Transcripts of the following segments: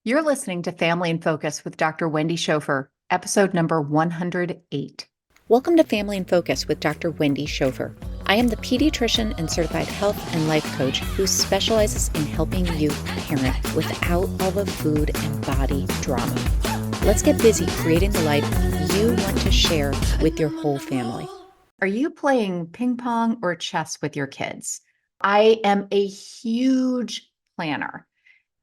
You're listening to Family in Focus with Dr. Wendy Schofer, episode number 108. Welcome to Family in Focus with Dr. Wendy Schofer. I am the pediatrician and certified health and life coach who specializes in helping you parent without all the food and body drama. Let's get busy creating the life you want to share with your whole family. Are you playing ping pong or chess with your kids? I am a huge planner.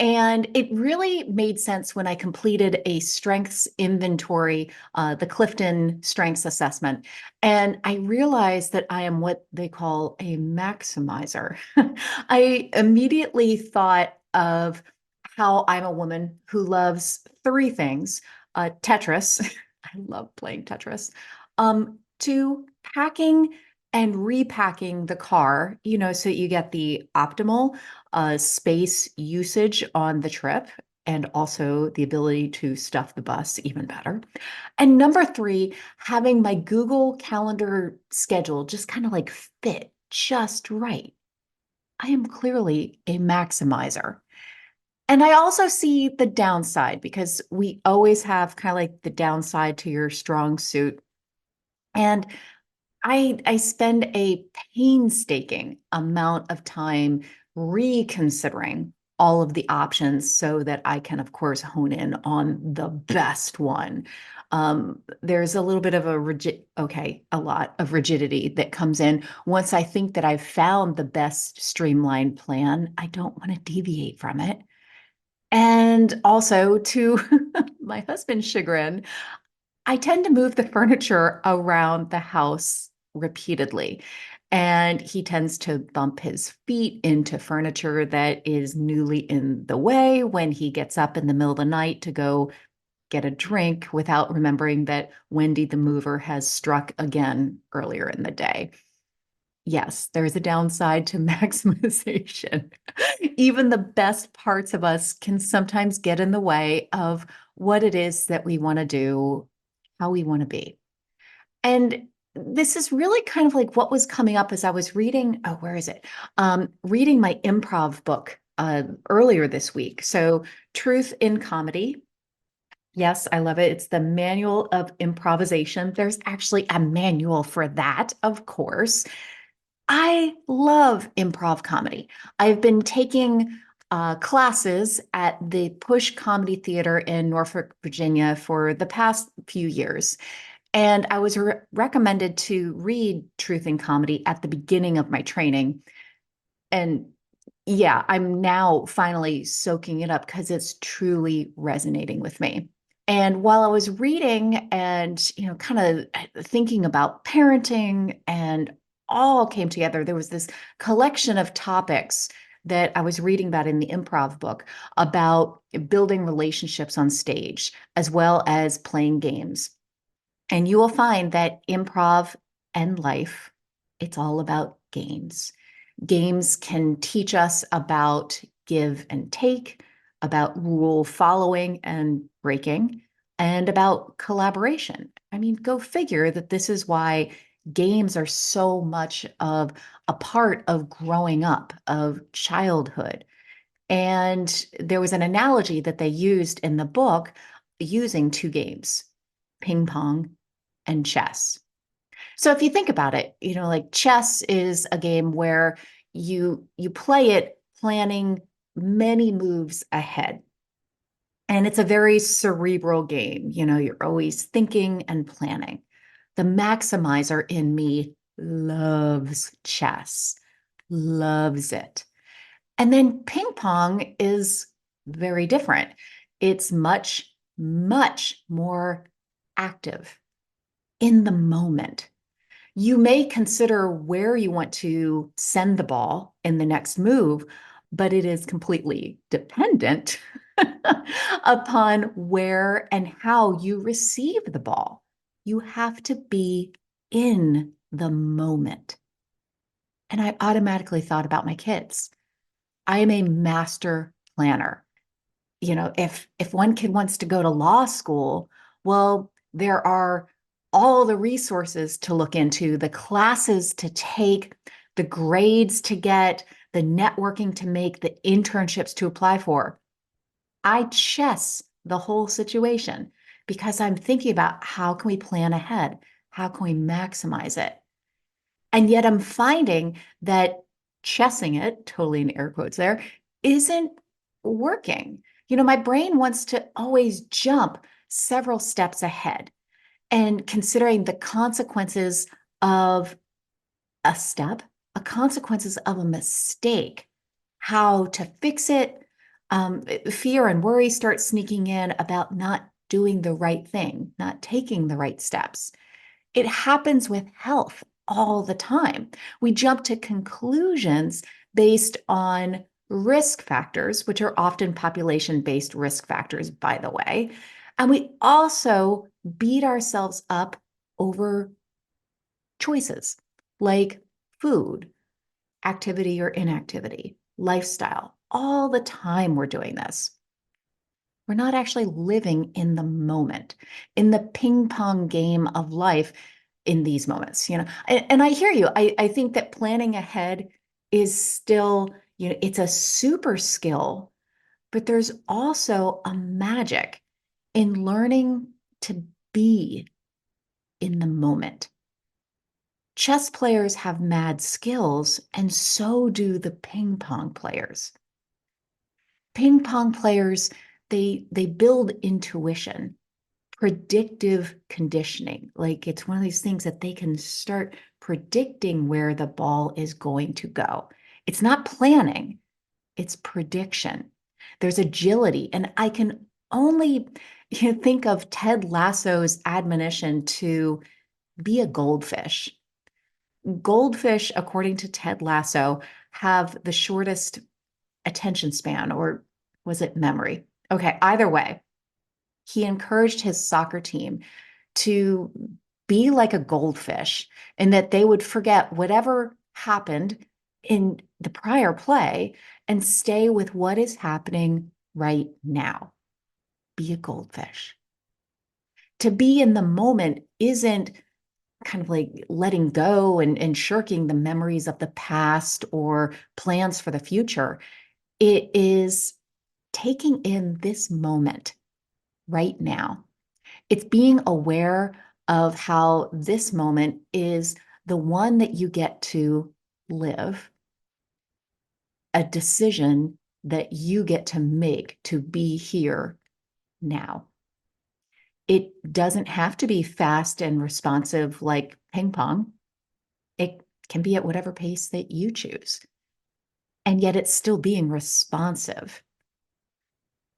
And it really made sense when I completed a strengths inventory, the Clifton Strengths Assessment. And I realized that I am what they call a maximizer. I immediately thought of how I'm a woman who loves three things: Tetris. I love playing Tetris. Two, packing and repacking the car, so you get the optimal space usage on the trip and also the ability to stuff the bus even better. And number three, having my Google Calendar schedule just kind of like fit just right. I am clearly a maximizer. And I also see the downside because we always have kind of like the downside to your strong suit. And I spend a painstaking amount of time reconsidering all of the options so that I can, of course, hone in on the best one. There's a little bit of a lot of rigidity that comes in. Once I think that I've found the best streamlined plan, I don't want to deviate from it. And also, to my husband's chagrin, I tend to move the furniture around the house repeatedly. And he tends to bump his feet into furniture that is newly in the way when he gets up in the middle of the night to go get a drink without remembering that Wendy the mover has struck again earlier in the day. Yes, there's a downside to maximization. Even the best parts of us can sometimes get in the way of what it is that we want to do, how we want to be. And this is really kind of like what was coming up as I was reading. Oh, where is it? Reading my improv book earlier this week. So, Truth in Comedy. Yes, I love it. It's the manual of improvisation. There's actually a manual for that, of course. I love improv comedy. I've been taking classes at the Push Comedy Theater in Norfolk, Virginia for the past few years. And I was recommended to read Truth in Comedy at the beginning of my training. And yeah, I'm now finally soaking it up because it's truly resonating with me. And while I was reading and, kind of thinking about parenting and all came together, there was this collection of topics that I was reading about in the improv book about building relationships on stage as well as playing games. And you will find that improv and life, it's all about games. Games can teach us about give and take, about rule following and breaking, and about collaboration. I mean, go figure that this is why games are so much of a part of growing up, of childhood. And there was an analogy that they used in the book using two games, ping pong and chess. So if you think about it, like chess is a game where you play it planning many moves ahead. And it's a very cerebral game. You're always thinking and planning. The maximizer in me loves chess, loves it. And then ping pong is very different. It's much, much more active in the moment. You may consider where you want to send the ball in the next move, but it is completely dependent upon where and how you receive the ball. You have to be in the moment. And I automatically thought about my kids. I am a master planner. If one kid wants to go to law school, well, there are all the resources to look into, the classes to take, the grades to get, the networking to make, the internships to apply for. I chess the whole situation because I'm thinking about how can we plan ahead? How can we maximize it? And yet I'm finding that chessing it, totally in air quotes there, isn't working. My brain wants to always jump several steps ahead. And considering the consequences of a step, a consequences of a mistake, how to fix it, fear and worry start sneaking in about not doing the right thing, not taking the right steps. It happens with health all the time. We jump to conclusions based on risk factors, which are often population based risk factors, by the way. And we also beat ourselves up over choices like food, activity or inactivity, lifestyle. All the time we're doing this. We're not actually living in the moment, in the ping pong game of life in these moments, And I hear you. I think that planning ahead is still, it's a super skill, but there's also a magic in learning to be in the moment. Chess players have mad skills, and so do the ping pong players. Ping pong players, they build intuition, predictive conditioning. Like it's one of these things that they can start predicting where the ball is going to go. It's not planning, it's prediction. There's agility. And I can only think of Ted Lasso's admonition to be a goldfish. Goldfish, according to Ted Lasso, have the shortest attention span, or was it memory? Okay, either way, he encouraged his soccer team to be like a goldfish and that they would forget whatever happened in the prior play and stay with what is happening right now. Be a goldfish. To be in the moment isn't kind of like letting go and shirking the memories of the past or plans for the future. It is taking in this moment right now. It's being aware of how this moment is the one that you get to live, a decision that you get to make to be here now. It doesn't have to be fast and responsive like ping pong. It can be at whatever pace that you choose. And yet it's still being responsive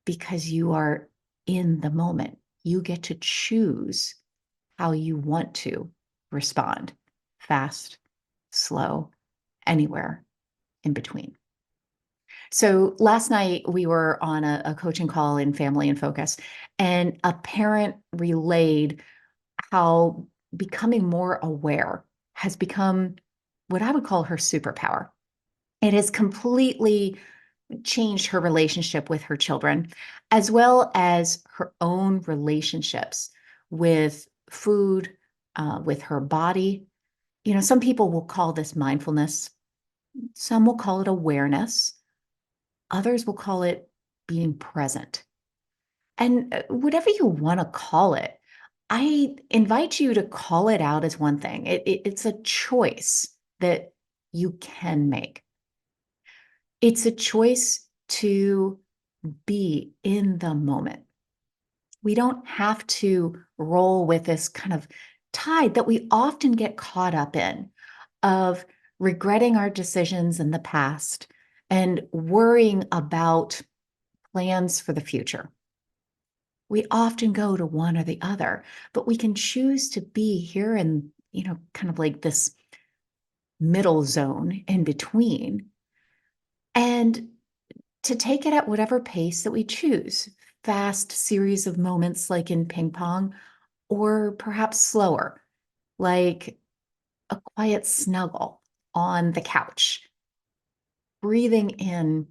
because you are in the moment. You get to choose how you want to respond, fast, slow, anywhere in between. So last night we were on a coaching call in Family in Focus, and a parent relayed how becoming more aware has become what I would call her superpower. It has completely changed her relationship with her children, as well as her own relationships with food, with her body. Some people will call this mindfulness, some will call it awareness, others will call it being present. And whatever you want to call it, I invite you to call it out as one thing. It's a choice that you can make. It's a choice to be in the moment. We don't have to roll with this kind of tide that we often get caught up in of regretting our decisions in the past and worrying about plans for the future. We often go to one or the other, but we can choose to be here in, kind of like this middle zone in between and to take it at whatever pace that we choose. Fast series of moments like in ping pong, or perhaps slower, like a quiet snuggle on the couch, breathing in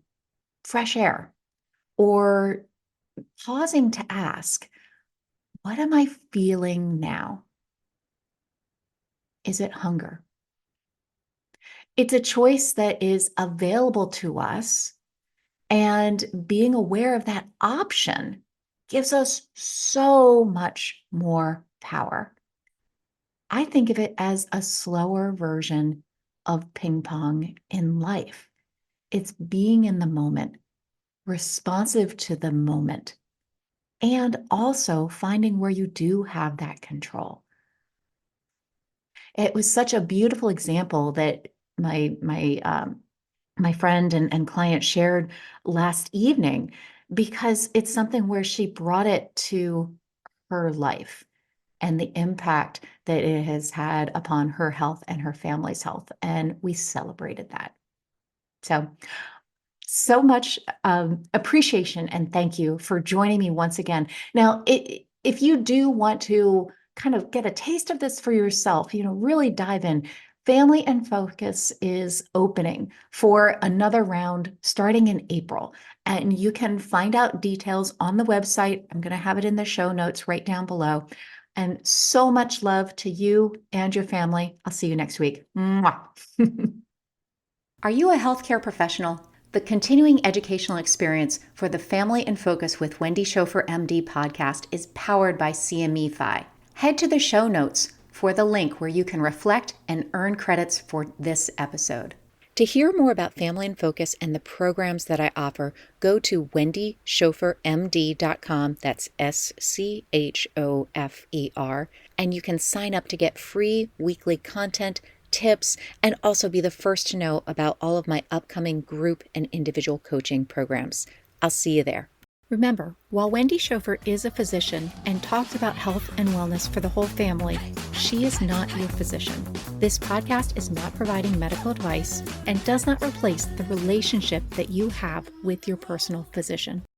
fresh air, or pausing to ask, what am I feeling now? Is it hunger? It's a choice that is available to us And being aware of that option gives us so much more power. I think of it as a slower version of ping pong in life. It's being in the moment, responsive to the moment, and also finding where you do have that control. It was such a beautiful example that my friend and client shared last evening, because it's something where she brought it to her life and the impact that it has had upon her health and her family's health. And we celebrated that. So much appreciation and thank you for joining me once again. Now, if you do want to kind of get a taste of this for yourself, really dive in. Family and Focus is opening for another round starting in April, and you can find out details on the website. I'm going to have it in the show notes right down below. And so much love to you and your family. I'll see you next week. Mwah. Are you a healthcare professional? The continuing educational experience for the Family in Focus with Wendy Schofer MD podcast is powered by CME-FI. Head to the show notes for the link where you can reflect and earn credits for this episode. To hear more about Family in Focus and the programs that I offer, go to wendyschofermd.com. That's SCHOFER. And you can sign up to get free weekly content, tips, and also be the first to know about all of my upcoming group and individual coaching programs. I'll see you there. Remember, while Wendy Schofer is a physician and talks about health and wellness for the whole family, she is not your physician. This podcast is not providing medical advice and does not replace the relationship that you have with your personal physician.